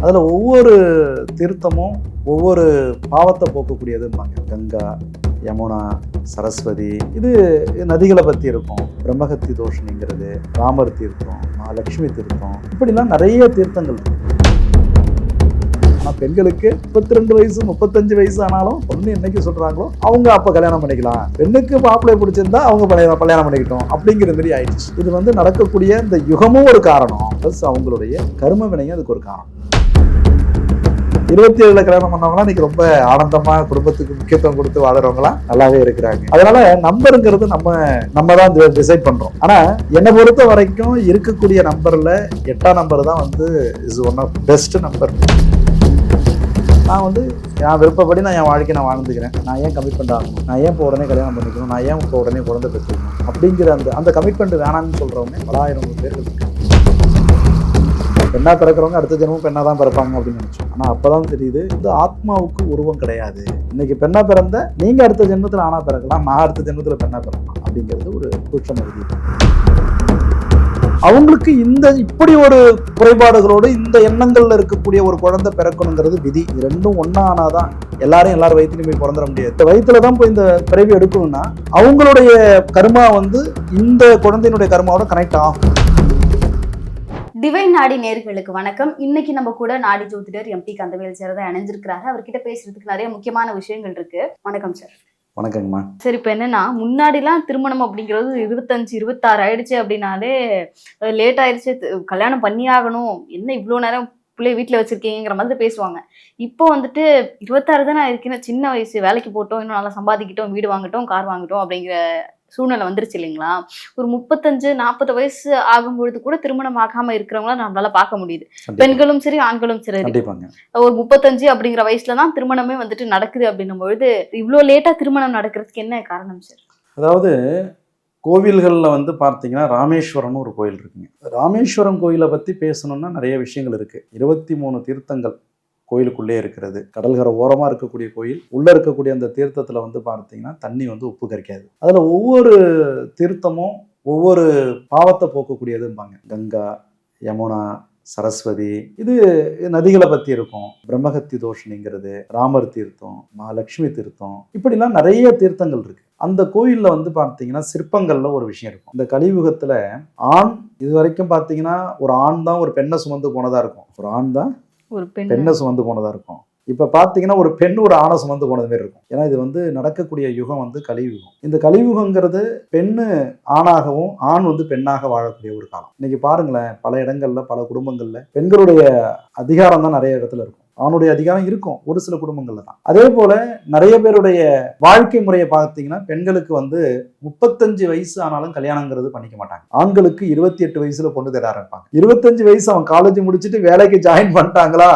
அதில் ஒவ்வொரு தீர்த்தமும் ஒவ்வொரு பாவத்தை போக்கக்கூடியதும்பாங்க. கங்கா, யமுனா, சரஸ்வதி, இது நதிகளை பற்றி இருக்கும். பிரம்மஹத்தி தோஷினிங்கிறது, ராமர் தீர்த்தம், மகாலட்சுமி தீர்த்தம், இப்படிலாம் நிறைய தீர்த்தங்கள் இருக்கு. ஆனால் பெண்களுக்கு 32 வயசு 35 வயசு ஆனாலும் பொண்ணு என்னைக்கு சொல்றாங்களோ அவங்க அப்போ கல்யாணம் பண்ணிக்கலாம். பெண்ணுக்கு மாப்பிள்ளை பிடிச்சிருந்தா அவங்க கல்யாணம் பண்ணிக்கிட்டோம் அப்படிங்கிற மாதிரி ஆயிடுச்சு. இது நடக்கக்கூடிய இந்த யுகமும் ஒரு காரணம், ப்ளஸ் அவங்களுடைய கர்ம வினையும் அதுக்கு ஒரு காரணம். 27ல கல்யாணம் பண்ணவங்களாம் இன்னைக்கு ரொம்ப ஆனந்தமா குடும்பத்துக்கு முக்கியத்துவம் கொடுத்து வாழறவங்களாம் நல்லாவே இருக்கிறாங்க. அதனால நம்பருங்கிறது நம்ம தான் டிசைட் பண்றோம். ஆனா என்னை பொறுத்த வரைக்கும் இருக்கக்கூடிய நம்பர்ல 8ஆம் நம்பர் தான் is one of best number. நான் என் விருப்பப்படி நான் என் வாழ்க்கையை நான் வாழ்ந்துக்கிறேன். நான் ஏன் கமிட்மெண்ட் ஆகணும், நான் ஏன் இப்போ உடனே கல்யாணம் பண்ணிக்கணும், நான் ஏன் இப்போ உடனே குழந்தை பெற்றுக்கணும் அப்படிங்கிற அந்த கமிட்மெண்ட் வேணாம்னு சொல்றவங்க பலாயிரம் பேர் இருக்கு. பெண்ணா பிறக்கிறவங்க அடுத்த ஜென்மம் பெண்ணா தான் பிறப்பாங்க அப்படின்னு நினைச்சோம். ஆனா அப்பதான் தெரியுது ஆத்மாவுக்கு உருவம் கிடையாது. இன்னைக்கு பெண்ணா பிறந்த நீங்க அடுத்த ஜென்மத்துல ஆணா பிறக்கலாம், நான் அடுத்த ஜென்மத்துல பெண்ணா பிறக்கலாம் அப்படிங்கிறது ஒரு சூட்சம விதி. அவங்களுக்கு இப்படி ஒரு குறைபாடுகளோடு இந்த எண்ணங்கள்ல இருக்கக்கூடிய ஒரு குழந்தை பிறக்கணுங்கிறது விதி. ரெண்டும் ஒன்னா ஆனாதான் எல்லாரும் வயிற்றுலையும் போய் பிறந்துட முடியாது. இந்த வயிற்றுலதான் போய் இந்த பிறவி எடுக்கணும்னா அவங்களுடைய கர்மா இந்த குழந்தையினுடைய கர்மாவோட கனெக்ட் ஆகும். டிவைன் நாடி நேயர்களுக்கு வணக்கம். இன்னைக்கு நம்ம கூட நாடி ஜோதிடர் எம்.டி. கந்தவேல் சார் தான் இணைஞ்சிருக்கிறாரு. அவர்கிட்ட பேசுறதுக்கு நிறைய முக்கியமான விஷயங்கள் இருக்கு. வணக்கம் சார். வணக்கங்கம்மா. சரி, இப்போ என்னன்னா முன்னாடிலாம் திருமணம் அப்படிங்கிறது 25, 26 ஆயிடுச்சு அப்படின்னாலே லேட் ஆயிடுச்சு, கல்யாணம் பண்ணி ஆகணும், என்ன இவ்வளோ நேரம் பிள்ளைய வீட்டில் வச்சிருக்கீங்கிற மாதிரி பேசுவாங்க. இப்போ 26 தானே இருக்கேன், சின்ன வயசு, வேலைக்கு போட்டோம், இன்னும் நல்லா சம்பாதிக்கிட்டோம், வீடு வாங்கிட்டோம், கார் வாங்கிட்டோம் அப்படிங்கிற சூழ்நிலை வந்துருச்சு இல்லைங்களா? ஒரு 35, 40 வயசு ஆகும்பொழுது கூட திருமணம் ஆகாம இருக்கிறவங்கள நம்மளால பார்க்க முடியுது. பெண்களும் சரி ஆண்களும் சரி. ஒரு 35 அப்படிங்கிற வயசுலதான் திருமணமே நடக்குது அப்படின்னும் பொழுது இவ்வளவு லேட்டா திருமணம் நடக்கிறதுக்கு என்ன காரணம் சார்? அதாவது கோவில்களில் பார்த்தீங்கன்னா ராமேஸ்வரம்னு ஒரு கோயில் இருக்குங்க. ராமேஸ்வரம் கோயிலை பற்றி பேசணும்னா நிறைய விஷயங்கள் இருக்குது. 23 தீர்த்தங்கள் கோயிலுக்குள்ளே இருக்கிறது. கடல்கரை ஓரமாக இருக்கக்கூடிய கோயில். உள்ளே இருக்கக்கூடிய அந்த தீர்த்தத்தில் பார்த்தீங்கன்னா தண்ணி உப்பு கரிக்காது. அதில் ஒவ்வொரு தீர்த்தமும் ஒவ்வொரு பாவத்தை போக்கக்கூடியதும்பாங்க. கங்கா, யமுனா, சரஸ்வதி, இது நதிகளை பற்றி இருக்கும். பிரம்மஹத்தி தோஷினிங்கிறது, ராமர் தீர்த்தம், மகாலட்சுமி தீர்த்தம், இப்படிலாம் நிறைய தீர்த்தங்கள் இருக்கு. அந்த கோயிலில் பார்த்தீங்கன்னா சிற்பங்கள்ல ஒரு விஷயம் இருக்கும். இந்த கலியுகத்தில் ஆண் இது வரைக்கும் பார்த்தீங்கன்னா ஒரு ஆண் தான் ஒரு பெண்ணை சுமந்து போனதா இருக்கும். ஒரு ஆண் தான் ஒரு பெண்ணை சுமந்து போனதா இருக்கும். இப்ப பாத்தீங்கன்னா ஒரு பெண் ஒரு ஆணை சுமந்து போனது மாதிரி இருக்கும். ஏன்னா இது நடக்கக்கூடிய யுகம் கலியுகம். இந்த கலியுகங்கிறது பெண்ணு ஆணாகவும் ஆண் பெண்ணாக வாழக்கூடிய ஒரு காலம். இன்னைக்கு பாருங்களேன், பல இடங்கள்ல பல குடும்பங்கள்ல பெண்களுடைய அதிகாரம் தான் நிறைய இடத்துல இருக்கும். அவனுடைய அதிகாரம் இருக்கும் ஒரு சில குடும்பங்கள்ல தான். அதே போல நிறைய பேருடைய வாழ்க்கை முறையை பார்த்தீங்கன்னா பெண்களுக்கு 35 வயசு ஆனாலும் கல்யாணங்கிறது பண்ணிக்க மாட்டாங்க. ஆண்களுக்கு 28 வயசுல பொண்ணு தேட ஆரம்பிப்பாங்க. 25 வயசு அவன் காலேஜ் முடிச்சுட்டு வேலைக்கு ஜாயின் பண்ணிட்டாங்களா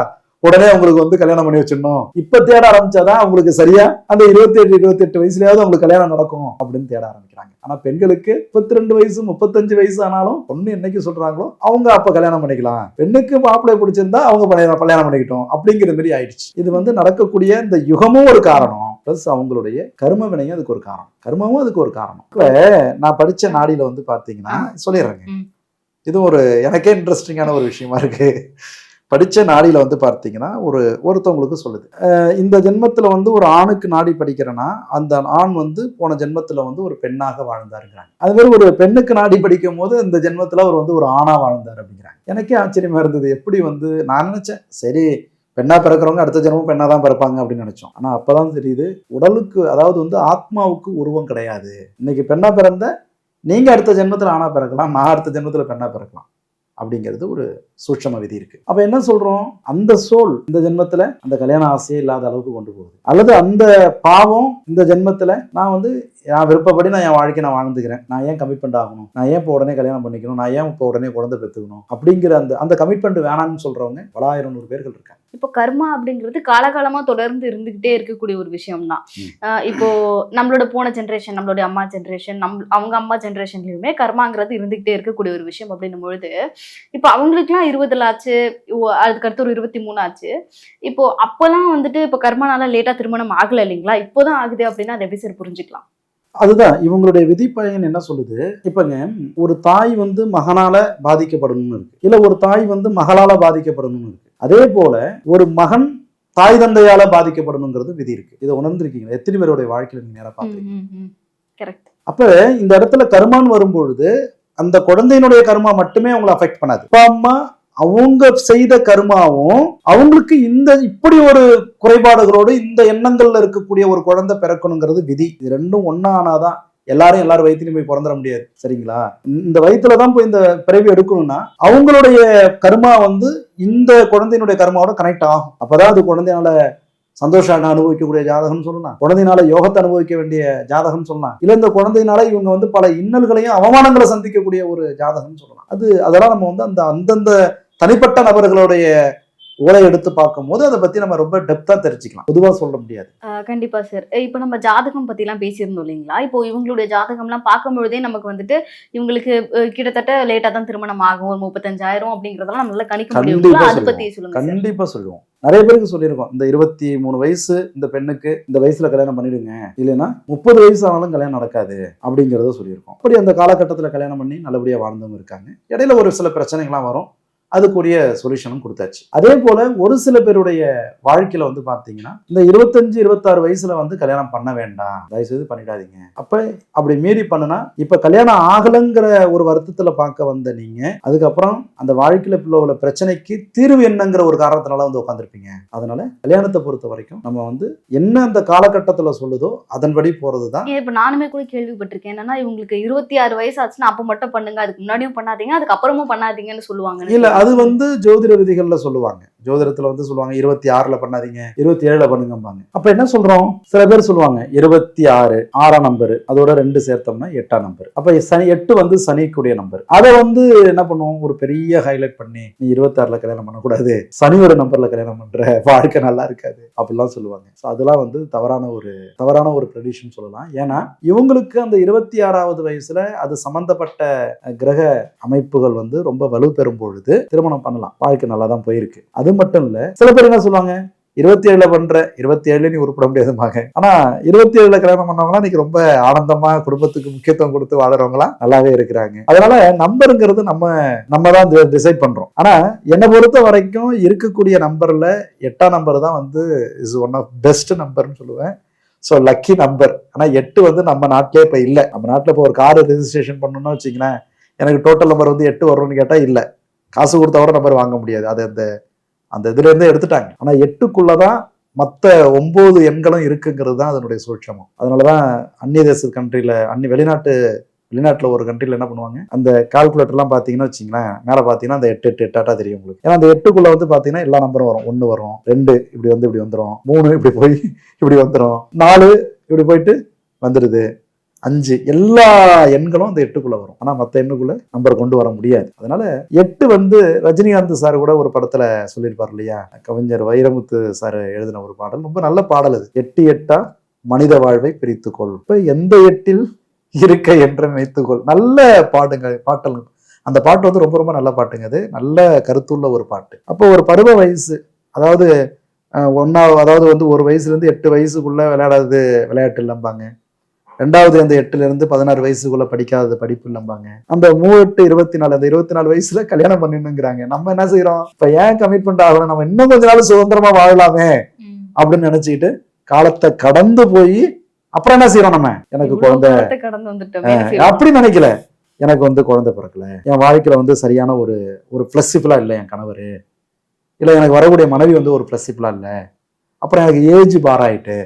உடனே அவங்களுக்கு கல்யாணம் பண்ணி வச்சிடணும். இப்ப தேட ஆரம்பிச்சாதான் அவங்களுக்கு சரியா அந்த 27-28 வயசுலயாவது அவங்களுக்கு கல்யாணம் நடக்கும் அப்படின்னு தேட ஆரம்பிக்கிறாங்க. ஆனா பெண்களுக்கு 32 வயசு 35 வயசு ஆனாலும் பொண்ணு என்னைக்கு சொல்றாங்களோ அவங்க அப்ப கல்யாணம் பண்ணிக்கலாம். பெண்ணுக்கு மாப்பிள்ளை பிடிச்சிருந்தா அவங்க கல்யாணம் பண்ணிக்கிட்டோம் அப்படிங்கிற மாதிரி ஆயிடுச்சு. இது நடக்கக்கூடிய இந்த யுகமும் ஒரு காரணம், பிளஸ் அவங்களுடைய கர்ம வினையும் அதுக்கு ஒரு காரணம். கர்மமும் அதுக்கு ஒரு காரணம். இப்ப நான் படிச்ச நாடியில பாத்தீங்கன்னா சொல்லிடுறேங்க, இது ஒரு எனக்கே இன்ட்ரெஸ்டிங்கான ஒரு விஷயமா இருக்கு. படித்த நாடியில் பார்த்தீங்கன்னா ஒருத்தவங்களுக்கு சொல்லுது, இந்த ஜென்மத்தில் ஒரு ஆணுக்கு நாடி படிக்கிறேன்னா அந்த ஆண் போன ஜென்மத்தில் ஒரு பெண்ணாக வாழ்ந்தாருங்கிறாங்க. அது மாதிரி ஒரு பெண்ணுக்கு நாடி படிக்கும் போது இந்த ஜென்மத்தில் அவர் ஒரு ஆணா வாழ்ந்தார் அப்படிங்கிறாங்க. எனக்கே ஆச்சரியமா இருந்தது. எப்படி நான் நினைச்சேன் சரி பெண்ணா பிறக்கிறவங்க அடுத்த ஜென்மம் பெண்ணா தான் பிறப்பாங்க அப்படின்னு நினைச்சோம். ஆனா அப்பதான் தெரியுது உடலுக்கு அதாவது ஆத்மாவுக்கு உருவம் கிடையாது. இன்னைக்கு பெண்ணா பிறந்த நீங்க அடுத்த ஜென்மத்தில் ஆணா பிறக்கலாம், நான் அடுத்த ஜென்மத்தில் பெண்ணா பிறக்கலாம் அப்படிங்கிறது ஒரு சூட்சம விதி இருக்கு. அப்ப என்ன சொல்றோம், அந்த சோல் இந்த ஜென்மத்துல அந்த கல்யாண ஆசையே இல்லாத அளவுக்கு கொண்டு போகுது, அல்லது அந்த பாவம் இந்த ஜென்மத்துல நான் என் விருப்பப்படி நான் என் வாழ்க்கையை நான் வாழ்ந்துக்கிறேன், நான் ஏன் கமிட்மெண்ட் ஆகணும், நான் ஏன் இப்போ உடனே கல்யாணம் பண்ணிக்கணும், நான் ஏன் இப்போ உடனே குழந்தை பெற்றுக்கணும் அப்படிங்கிற அந்த கமிட்மெண்ட் வேணாம்னு சொல்றவங்க பலாயிரம் பேர்கள் இருக்காங்க. இப்போ கர்மா அப்படிங்கிறது காலகாலமா தொடர்ந்து இருந்துகிட்டே இருக்கக்கூடிய ஒரு விஷயம் தான். இப்போ நம்மளோட போன ஜென்ரேஷன், நம்மளுடைய அம்மா ஜென்ரேஷன், அவங்க அம்மா ஜென்ரேஷன்லயுமே கர்மாங்கிறது இருந்துகிட்டே இருக்கக்கூடிய ஒரு விஷயம் அப்படின்னும் பொழுது இப்போ அவங்களுக்குலாம் 20 ஆச்சு, அதுக்கடுத்து ஒரு 23 ஆச்சு. இப்போ அப்போலாம் இப்போ கர்மானால லேட்டா திருமணம் ஆகல இல்லைங்களா, இப்போதான் ஆகுது அப்படின்னா அதை எப்படி சார் புரிஞ்சுக்கலாம்? அதுதான் இவங்களுடைய விதிப்பயன் என்ன சொல்லுது. இப்பங்க ஒரு தாய் வந்து மகனால பாதிக்கப்படணும்னு இருக்கு, இல்ல ஒரு தாய் வந்து மகளால பாதிக்கப்படணும்னு இருக்கு. அதே போல ஒரு மகன் தாய் தந்தையால பாதிக்கப்படணுங்கிறது விதி இருக்கு. இதை உணர்ந்திருக்கீங்க எத்தனை பேருடைய வாழ்க்கையில நீங்க நேரம் பார்த்துருக்கீங்க. கரெக்ட். அப்ப இந்த இடத்துல கர்மான்னு வரும்பொழுது அந்த குழந்தையினுடைய கர்மா மட்டுமே அவங்களை அஃபெக்ட் பண்ணாது. அப்பா அம்மா அவங்க செய்த கர்மாவும் அவங்களுக்கு இந்த இப்படி ஒரு குறைபாடுகளோடு இந்த எண்ணங்கள்ல இருக்கக்கூடிய ஒரு குழந்தை பிறக்கணுங்கிறது விதி. இது ரெண்டும் ஒன்னா ஆனாதான் எல்லாரும் வயிற்றுலையும் போய் பிறந்துட முடியாது. சரிங்களா? இந்த வயிற்றுலதான் போய் இந்த பிறவி எடுக்கணும்னா அவங்களுடைய கர்மா வந்து இந்த குழந்தையினுடைய கர்மாவோட கனெக்ட் ஆகும். அப்பதான் அது குழந்தையால சந்தோஷம் அனுபவிக்கக்கூடிய ஜாதகம் சொல்லலாம், குழந்தையினால யோகத்தை அனுபவிக்க வேண்டிய ஜாதகம் சொல்லலாம், இல்ல இந்த குழந்தையினால இவங்க வந்து பல இன்னல்களையும் அவமானங்களை சந்திக்கக்கூடிய ஒரு ஜாதகம் சொல்லலாம். அதெல்லாம் நம்ம வந்து அந்தந்த தனிப்பட்ட நபர்களுடைய ஓலை எடுத்து பார்க்கும்போது அதை பத்தி நம்ம ரொம்ப டெப்தா தெரிஞ்சுக்கலாம். பொதுவா சொல்ல முடியாது. கண்டிப்பா சார். இப்போ நம்ம ஜாதகம் பத்தி எல்லாம் பேசியிருந்தோம் இல்லைங்களா? இப்போ இவங்களுடைய ஜாதகம்லாம் பார்க்கும்பொழுதே நமக்கு வந்துட்டு இவங்களுக்கு கிட்டத்தட்ட லேட்டா தான் திருமணம் ஆகும், ஒரு 35,000 அப்படிங்கறதெல்லாம் நம்மளால கணிக்க முடியும். அதை பத்தி சொல்லுங்க. கண்டிப்பா சொல்லுவோம். நிறைய பேருக்கு சொல்லியிருக்கோம், இந்த 23 வயசு இந்த பெண்ணுக்கு இந்த வயசுல கல்யாணம் பண்ணிடுங்க, இல்லைன்னா 30 வயசு ஆனாலும் கல்யாணம் நடக்காது அப்படிங்கறத சொல்லியிருக்கோம். அப்படி அந்த காலகட்டத்துல கல்யாணம் பண்ணி நல்லபடியா வாழ்ந்தவங்க இருக்காங்க. இடையில ஒரு சில பிரச்சனைகள்லாம் வரும், அதுக்குரிய சொல்யூஷனும் கொடுத்தாச்சு. அதே போல ஒரு சில பேருடைய வாழ்க்கையில வந்து பாத்தீங்கன்னா இந்த 25-26 வயசுல வந்து கல்யாணம் பண்ண வேண்டாம், தயவுசெய்து பண்ணிடாதீங்க. அப்படி மீறி பண்ணுனா இப்ப கல்யாணம் ஆகலைங்கிற ஒரு வருத்தத்துல பார்க்க வந்த நீங்க அதுக்கப்புறம் அந்த வாழ்க்கையில உள்ள பிரச்சனைக்கு தீர்வு என்னங்கிற ஒரு காரணத்தினால வந்து உட்காந்துருப்பீங்க. அதனால கல்யாணத்தை பொறுத்த வரைக்கும் நம்ம வந்து என்ன அந்த காலகட்டத்துல சொல்லுதோ அதன்படி போறதுதான். இப்ப நானுமே கூட கேள்விப்பட்டிருக்கேன், என்னன்னா இவங்களுக்கு 26 வயசு ஆச்சுன்னா அப்ப மட்டும் பண்ணுங்க, அதுக்கு முன்னாடியும் பண்ணாதீங்க, அதுக்கப்புறமும் பண்ணாதீங்கன்னு சொல்லுவாங்க. இல்ல, அது வந்து ஜோதிட விதிகள்ல சொல்லுவாங்க. ஜோதிடத்துல வந்து சொல்லுவாங்க 26ல பண்ணாதீங்க, 27ல பண்ணுங்கம்பாங்க. அப்ப என்ன சொல்றோம், சில பேர் சொல்லுவாங்க 26 6ஆம் நம்பர், அதோட 2 சேர்த்தோம்னா 8ஆம் நம்பர். அப்ப சனி 8 வந்து சனிக்குரிய நம்பர். அதை வந்து என்ன பண்ணுவோம், ஒரு பெரிய ஹைலைட் பண்ணி நீ 26ல கல்யாணம் பண்ணக்கூடாது, சனியோட நம்பர்ல கல்யாணம் பண்ற, வாழ்க்கை நல்லா இருக்காது அப்படிலாம் சொல்லுவாங்க. அதெல்லாம் வந்து தவறான ஒரு ப்ரெடிக்ஷன் சொல்லலாம். ஏன்னா இவங்களுக்கு அந்த 26வது வயசுல அது சம்பந்தப்பட்ட கிரக அமைப்புகள் வந்து ரொம்ப வலு பெறும் பொழுது திருமணம் பண்ணலாம், வாழ்க்கை நல்லா தான் போயிருக்கு. அது மட்டும் இல்ல, சில பேர் என்ன சொல்லுவாங்க 27ல பண்ற, 27ல நீ உருப்பட முடியாதுமாங்க. ஆனா 27ல கல்யாணம் பண்ணவங்களாம் இன்னைக்கு ரொம்ப ஆனந்தமா குடும்பத்துக்கு முக்கியத்துவம் கொடுத்து வாழறவங்களாம் நல்லாவே இருக்கிறாங்க. அதனால நம்பருங்கிறது நம்ம தான் டிசைட் பண்றோம். ஆனா என்னை பொறுத்த வரைக்கும் இருக்கக்கூடிய நம்பர்ல 8ஆம் நம்பர் தான் வந்து இஸ் ஒன் ஆஃப் பெஸ்ட் நம்பர்னு சொல்லுவேன். So lucky number. ஆனா 8 வந்து நம்ம நாட்டிலே இப்ப இல்லை. நம்ம நாட்டில் இப்போ ஒரு கார் ரெஜிஸ்ட்ரேஷன் பண்ணணும்னு வச்சுங்களேன், எனக்கு டோட்டல் நம்பர் வந்து 8 வரும்னு கேட்டா இல்லை, காசு கொடுத்தா கூட நம்பர் வாங்க முடியாது. அது அந்த இதுல இருந்தே எடுத்துட்டாங்க. ஆனா 8க்குள்ளதான் மற்ற 9 எண்களும் இருக்குங்கிறது தான் அதனுடைய சூட்சமம். அதனாலதான் அந்நிய தேச கண்ட்ரில வெளிநாட்டுல ஒரு கண்ட்ரில என்ன பண்ணுவாங்க, அந்த கால்குலேட்டர் எல்லாம் பாத்தீங்கன்னா வச்சுங்களேன், மேல பாத்தீங்கன்னா அந்த 8 8 தெரியும் உங்களுக்கு. ஏன்னா அந்த 8க்குள்ள வந்து பாத்தீங்கன்னா எல்லா நம்பரும் வரும். 1 வரும், 2 இப்படி வந்துரும், 3 இப்படி போய் இப்படி வந்துரும், 4 இப்படி போயிட்டு வந்துடுது, 5 எல்லா எண்களும் அந்த 8க்குள்ள வரும். ஆனா மத்த எண்ணுக்குள்ள நம்பர் கொண்டு வர முடியாது. அதனால 8 வந்து ரஜினிகாந்த் சார் கூட ஒரு படத்துல சொல்லியிருப்பார் இல்லையா, கவிஞர் வைரமுத்து சார் எழுதின ஒரு பாடல், ரொம்ப நல்ல பாடல் அது. 8 8 மனித வாழ்வை பிரித்துக்கொள், இப்ப எந்த 8ல் இருக்க என்று நினைத்துக்கொள். நல்ல பாட்டல். அந்த பாட்டு வந்து ரொம்ப ரொம்ப நல்ல பாட்டுங்க. அது நல்ல கருத்துள்ள ஒரு பாட்டு. அப்போ ஒரு பருவ வயசு, அதாவது அதாவது வந்து ஒரு வயசுல இருந்து 8 வயசுக்குள்ள விளையாடாதது விளையாட்டு இல்லம்பாங்க, 2வது அந்த 8ல இருந்து 16 வயசுக்குள்ள படிக்காதது படிப்பு இல்லம்பாங்க, அந்த 38 24 அந்த 24 வயசுல கல்யாணம் பண்ணிடுங்கிறாங்க. நம்ம என்ன செய்யறோம், இப்ப ஏன் கமிட்மெண்ட் ஆகணும், நம்ம இன்னும் கொஞ்ச நாள் சுதந்திரமா வாழலாமே அப்படின்னு நினைச்சுக்கிட்டு காலத்தை கடந்து போய் அப்புறம் என்ன செய்யறோம், நம்ம எனக்கு குழந்தை அப்படி நினைக்கல, எனக்கு வந்து குழந்தை பிறக்கல, என் வாழ்க்கையில வந்து சரியான ஒரு பிளஸிபிளா இல்லை என் கணவர், இல்ல எனக்கு வரக்கூடிய மனைவி வந்து ஒரு பிளஸிபிளா இல்லை, அப்புறம் எனக்கு ஏஜ் பார் ஆயிட்டு,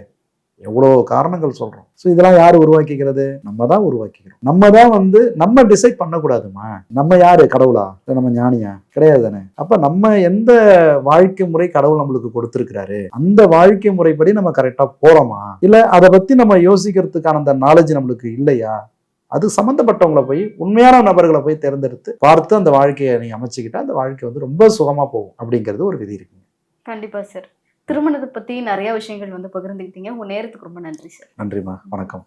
எவ்வளோ காரணங்கள் சொல்றோம். ஸோ இதெல்லாம் யார் உருவாக்கிக்கிறது, நம்ம தான் உருவாக்கிக்கிறோம். நம்ம தான் வந்து நம்ம டிசைட் பண்ணக்கூடாதுமா, நம்ம யாரு, கடவுளா, இல்லை நம்ம ஞானியா, கிடையாது தானே. அப்ப நம்ம எந்த வாழ்க்கை முறை கடவுள் நம்மளுக்கு கொடுத்துருக்கிறாரு அந்த வாழ்க்கை முறைப்படி நம்ம கரெக்டா போறோமா, இல்ல அதை பத்தி நம்ம யோசிக்கிறதுக்கான அந்த நாலேஜ் நம்மளுக்கு இல்லையா, அது சம்பந்தப்பட்டவங்களை போய் உண்மையான நபர்களை போய் தேர்ந்தெடுத்து பார்த்து அந்த வாழ்க்கையை நீங்க அமைச்சுக்கிட்டா அந்த வாழ்க்கை வந்து ரொம்ப சுகமா போகும் அப்படிங்கிறது ஒரு விதி இருக்குங்க. கண்டிப்பா சார். திருமணத்தை பத்தி நிறைய விஷயங்கள் வந்து பகிர்ந்துக்கிட்டீங்க. உங்க நேரத்துக்கு ரொம்ப நன்றி சார். நன்றிமா, வணக்கம்.